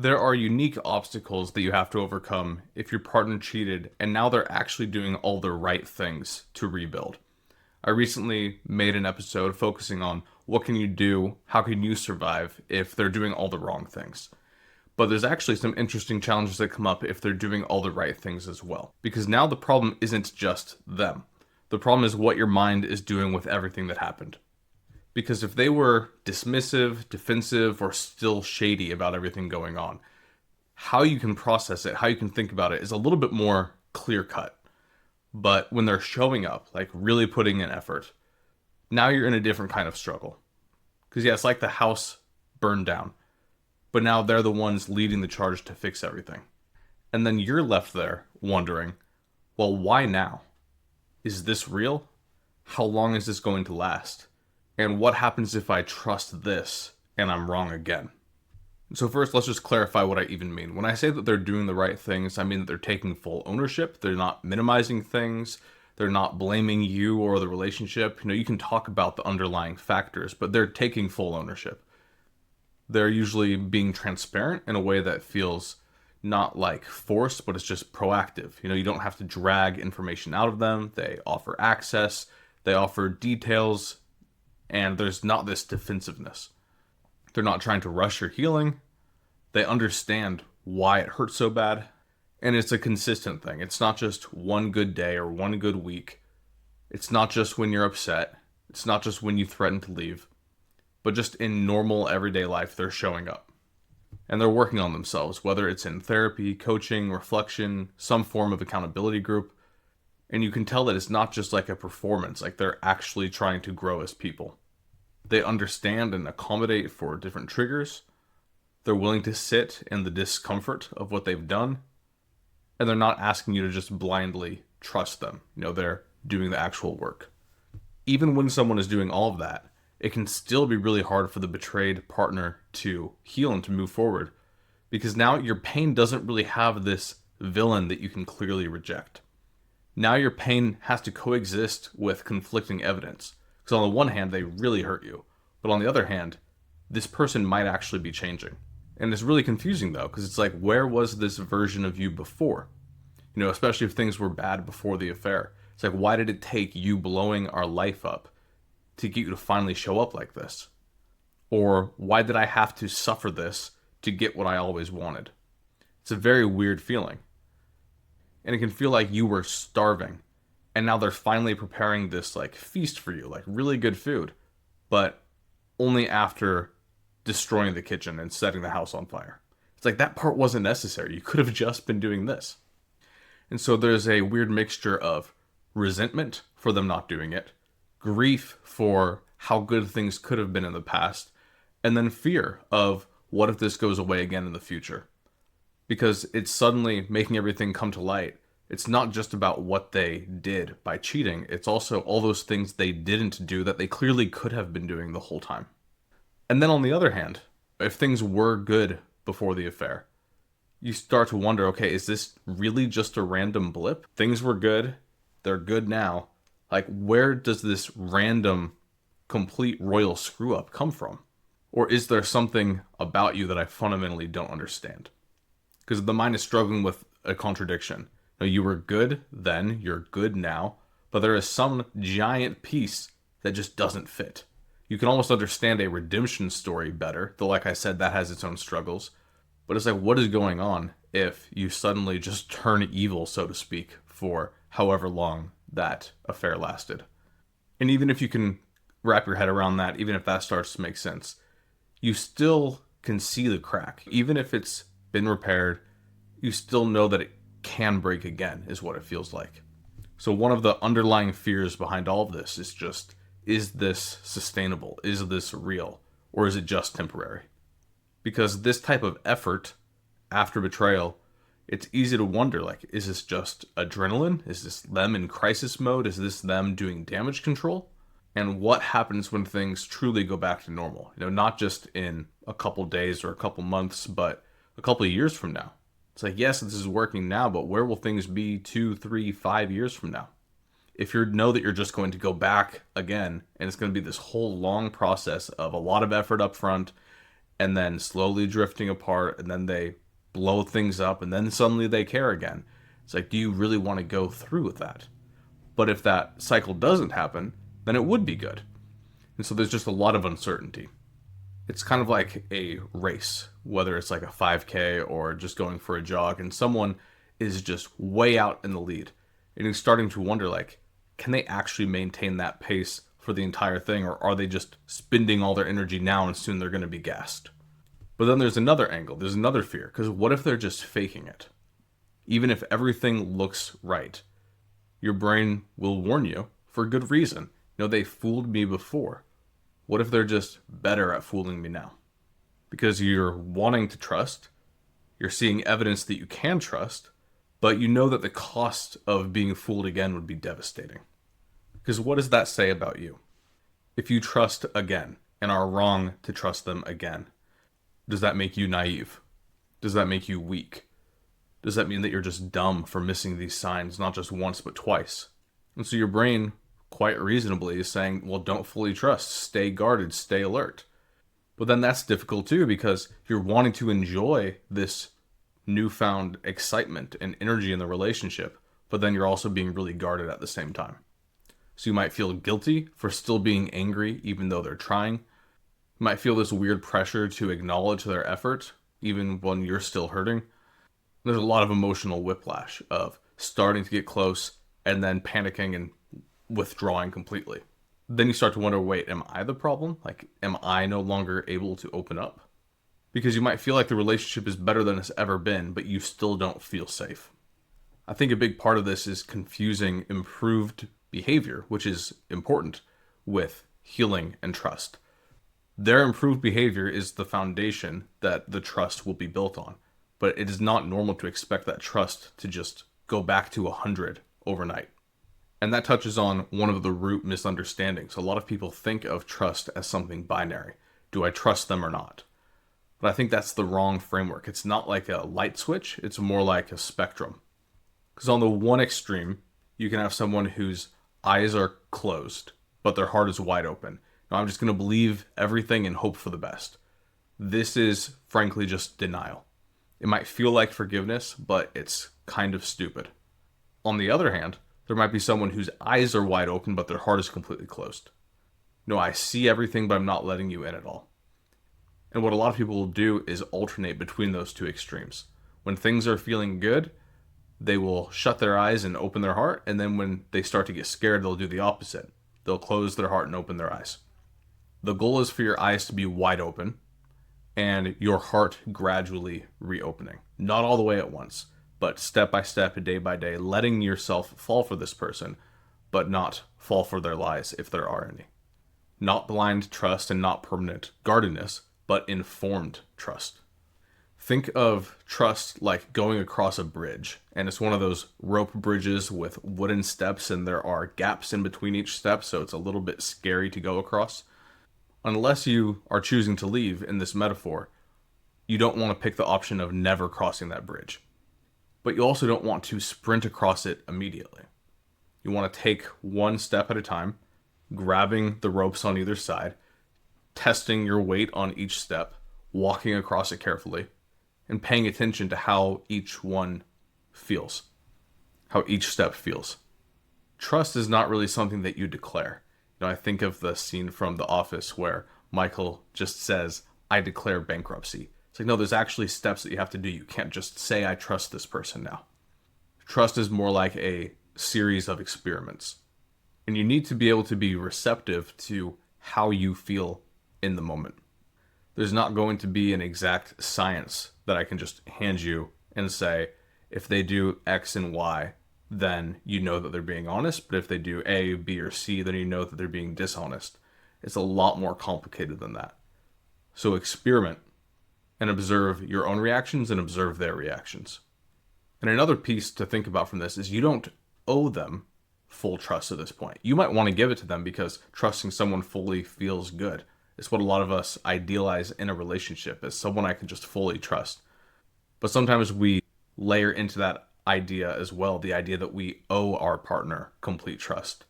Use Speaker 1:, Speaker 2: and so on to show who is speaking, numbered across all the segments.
Speaker 1: There are unique obstacles that you have to overcome if your partner cheated and now they're actually doing all the right things to rebuild. I recently made an episode focusing on what can you do, how can you survive if they're doing all the wrong things. But there's actually some interesting challenges that come up if they're doing all the right things as well. Because now the problem isn't just them. The problem is what your mind is doing with everything that happened. Because if they were dismissive, defensive, or still shady about everything going on, how you can process it, how you can think about it is a little bit more clear cut. But when they're showing up, like really putting in effort, now you're in a different kind of struggle. Because yeah, it's like the house burned down, but now they're the ones leading the charge to fix everything. And then you're left there wondering, well, why now? Is this real? How long is this going to last? And what happens if I trust this and I'm wrong again? So first, let's just clarify what I even mean. When I say that they're doing the right things, I mean that they're taking full ownership. They're not minimizing things. They're not blaming you or the relationship. You can talk about the underlying factors, but they're taking full ownership. They're usually being transparent in a way that feels not like forced, but it's just proactive. You don't have to drag information out of them. They offer access. They offer details. And there's not this defensiveness. They're not trying to rush your healing. They understand why it hurts so bad. And it's a consistent thing. It's not just one good day or one good week. It's not just when you're upset. It's not just when you threaten to leave. But just in normal everyday life, they're showing up. And they're working on themselves, whether it's in therapy, coaching, reflection, some form of accountability group. And you can tell that it's not just like a performance, like they're actually trying to grow as people. They understand and accommodate for different triggers. They're willing to sit in the discomfort of what they've done. And they're not asking you to just blindly trust them. They're doing the actual work. Even when someone is doing all of that, it can still be really hard for the betrayed partner to heal and to move forward. Because now your pain doesn't really have this villain that you can clearly reject. Now your pain has to coexist with conflicting evidence. Because on the one hand, they really hurt you. But on the other hand, this person might actually be changing. And it's really confusing though, because it's like, where was this version of you before? Especially if things were bad before the affair. It's like, why did it take you blowing our life up to get you to finally show up like this? Or why did I have to suffer this to get what I always wanted? It's a very weird feeling. And it can feel like you were starving. And now they're finally preparing this like feast for you, like really good food, but only after destroying the kitchen and setting the house on fire. It's like that part wasn't necessary. You could have just been doing this. And so there's a weird mixture of resentment for them not doing it, grief for how good things could have been in the past, and then fear of what if this goes away again in the future? Because it's suddenly making everything come to light. It's not just about what they did by cheating. It's also all those things they didn't do that they clearly could have been doing the whole time. And then on the other hand, if things were good before the affair, you start to wonder, okay, is this really just a random blip? Things were good. They're good now. Like, where does this random, complete royal screw up come from? Or is there something about you that I fundamentally don't understand? Because the mind is struggling with a contradiction. You were good then, you're good now, but there is some giant piece that just doesn't fit. You can almost understand a redemption story better, though like I said, that has its own struggles. But it's like, what is going on if you suddenly just turn evil, so to speak, for however long that affair lasted? And even if you can wrap your head around that, even if that starts to make sense, you still can see the crack. Even if it's been repaired, you still know that it can break again, is what it feels like. So one of the underlying fears behind all of this is just, is this sustainable? Is this real? Or is it just temporary? Because this type of effort after betrayal, it's easy to wonder, like, is this just adrenaline? Is this them in crisis mode? Is this them doing damage control? And what happens when things truly go back to normal? Not just in a couple days or a couple months, but a couple of years from now. It's like, yes, this is working now, but where will things be 2, 3, 5 years from now? If you know that you're just going to go back again, and it's going to be this whole long process of a lot of effort up front, and then slowly drifting apart, and then they blow things up, and then suddenly they care again. It's like, do you really want to go through with that? But if that cycle doesn't happen, then it would be good. And so there's just a lot of uncertainty. It's kind of like a race, whether it's like a 5K or just going for a jog, and someone is just way out in the lead. And you're starting to wonder, like, can they actually maintain that pace for the entire thing, or are they just spending all their energy now and soon they're going to be gassed? But then there's another angle, there's another fear, because what if they're just faking it? Even if everything looks right, your brain will warn you for good reason. You know, they fooled me before. What if they're just better at fooling me now? Because you're wanting to trust, you're seeing evidence that you can trust, but you know that the cost of being fooled again would be devastating. Because what does that say about you? If you trust again and are wrong to trust them again, does that make you naive? Does that make you weak? Does that mean that you're just dumb for missing these signs, not just once, but twice? And so your brain, quite reasonably, is saying, well, don't fully trust, stay guarded, stay alert. But then that's difficult too, because you're wanting to enjoy this newfound excitement and energy in the relationship, but then you're also being really guarded at the same time. So you might feel guilty for still being angry even though they're trying. You might feel this weird pressure to acknowledge their effort even when you're still hurting. There's a lot of emotional whiplash of starting to get close and then panicking and withdrawing completely. Then you start to wonder, wait, am I the problem? Like, am I no longer able to open up? Because you might feel like the relationship is better than it's ever been, but you still don't feel safe. I think a big part of this is confusing improved behavior, which is important, with healing and trust. Their improved behavior is the foundation that the trust will be built on, but it is not normal to expect that trust to just go back to 100 overnight. And that touches on one of the root misunderstandings. A lot of people think of trust as something binary. Do I trust them or not? But I think that's the wrong framework. It's not like a light switch. It's more like a spectrum. Because on the one extreme, you can have someone whose eyes are closed, but their heart is wide open. Now, I'm just going to believe everything and hope for the best. This is, frankly, just denial. It might feel like forgiveness, but it's kind of stupid. On the other hand, there might be someone whose eyes are wide open, but their heart is completely closed. No, I see everything, but I'm not letting you in at all. And what a lot of people will do is alternate between those two extremes. When things are feeling good, they will shut their eyes and open their heart. And then when they start to get scared, they'll do the opposite. They'll close their heart and open their eyes. The goal is for your eyes to be wide open and your heart gradually reopening. Not all the way at once, but step by step, day by day, letting yourself fall for this person, but not fall for their lies if there are any. Not blind trust and not permanent guardedness, but informed trust. Think of trust like going across a bridge, and it's one of those rope bridges with wooden steps, and there are gaps in between each step, so it's a little bit scary to go across. Unless you are choosing to leave in this metaphor, you don't want to pick the option of never crossing that bridge. But you also don't want to sprint across it immediately. You want to take one step at a time, grabbing the ropes on either side, testing your weight on each step, walking across it carefully, and paying attention to how each one feels, how each step feels. Trust is not really something that you declare. You know, I think of the scene from The Office where Michael just says, I declare bankruptcy. It's like, no, there's actually steps that you have to do. You can't just say, I trust this person now. Trust is more like a series of experiments. And you need to be able to be receptive to how you feel in the moment. There's not going to be an exact science that I can just hand you and say, if they do X and Y, then you know that they're being honest. But if they do A, B, or C, then you know that they're being dishonest. It's a lot more complicated than that. So experiment and observe your own reactions and observe their reactions. And another piece to think about from this is you don't owe them full trust at this point. You might want to give it to them because trusting someone fully feels good. It's what a lot of us idealize in a relationship, as someone I can just fully trust. But sometimes we layer into that idea as well, the idea that we owe our partner complete trust.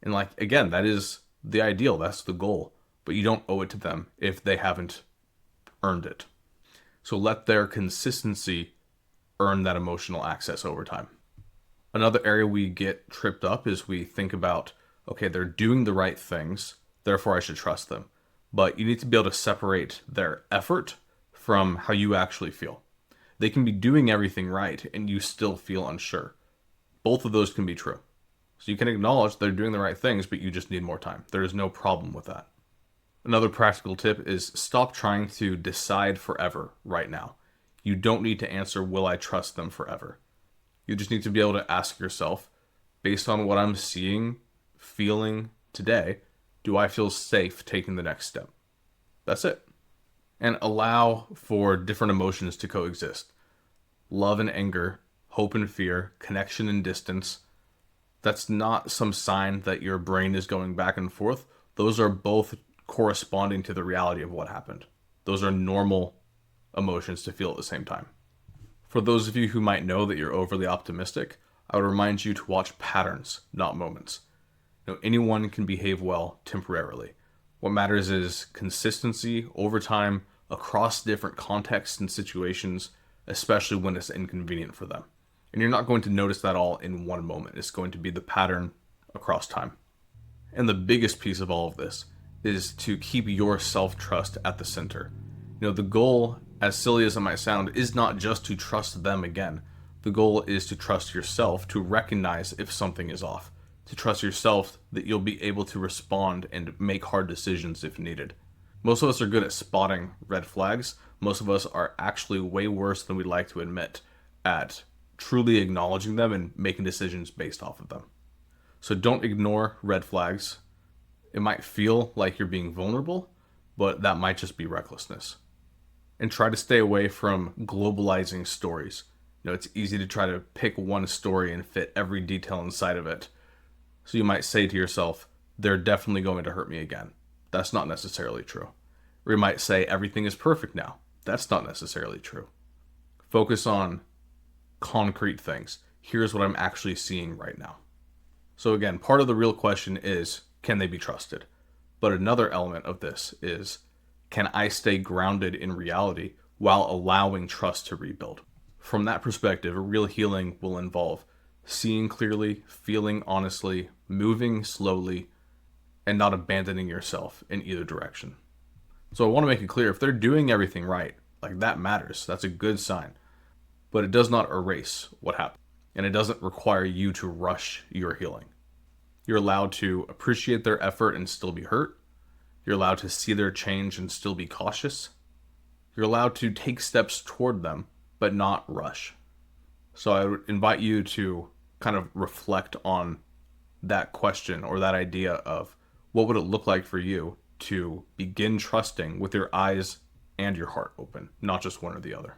Speaker 1: And like, again, that is the ideal, that's the goal. But you don't owe it to them if they haven't earned it. So let their consistency earn that emotional access over time. Another area we get tripped up is we think about, okay, they're doing the right things, therefore I should trust them. But you need to be able to separate their effort from how you actually feel. They can be doing everything right and you still feel unsure. Both of those can be true. So you can acknowledge they're doing the right things, but you just need more time. There is no problem with that. Another practical tip is stop trying to decide forever right now. You don't need to answer, will I trust them forever? You just need to be able to ask yourself, based on what I'm seeing, feeling today, do I feel safe taking the next step? That's it. And allow for different emotions to coexist. Love and anger, hope and fear, connection and distance. That's not some sign that your brain is going back and forth. Those are both corresponding to the reality of what happened. Those are normal emotions to feel at the same time. For those of you who might know that you're overly optimistic, I would remind you to watch patterns, not moments. Anyone can behave well temporarily. What matters is consistency over time across different contexts and situations, especially when it's inconvenient for them. And you're not going to notice that all in one moment. It's going to be the pattern across time. And the biggest piece of all of this is to keep your self-trust at the center. The goal, as silly as it might sound, is not just to trust them again. The goal is to trust yourself, to recognize if something is off, to trust yourself that you'll be able to respond and make hard decisions if needed. Most of us are good at spotting red flags. Most of us are actually way worse than we'd like to admit at truly acknowledging them and making decisions based off of them. So don't ignore red flags. It might feel like you're being vulnerable, but that might just be recklessness. And try to stay away from globalizing stories. It's easy to try to pick one story and fit every detail inside of it. So you might say to yourself, they're definitely going to hurt me again. That's not necessarily true. Or you might say, everything is perfect now. That's not necessarily true. Focus on concrete things. Here's what I'm actually seeing right now. So again, part of the real question is, can they be trusted? But another element of this is, can I stay grounded in reality while allowing trust to rebuild? From that perspective, real healing will involve seeing clearly, feeling honestly, moving slowly, and not abandoning yourself in either direction. So I want to make it clear, if they're doing everything right, that matters. That's a good sign. But it does not erase what happened. And it doesn't require you to rush your healing. You're allowed to appreciate their effort and still be hurt. You're allowed to see their change and still be cautious. You're allowed to take steps toward them, but not rush. So I would invite you to kind of reflect on that question or that idea of what would it look like for you to begin trusting with your eyes and your heart open, not just one or the other.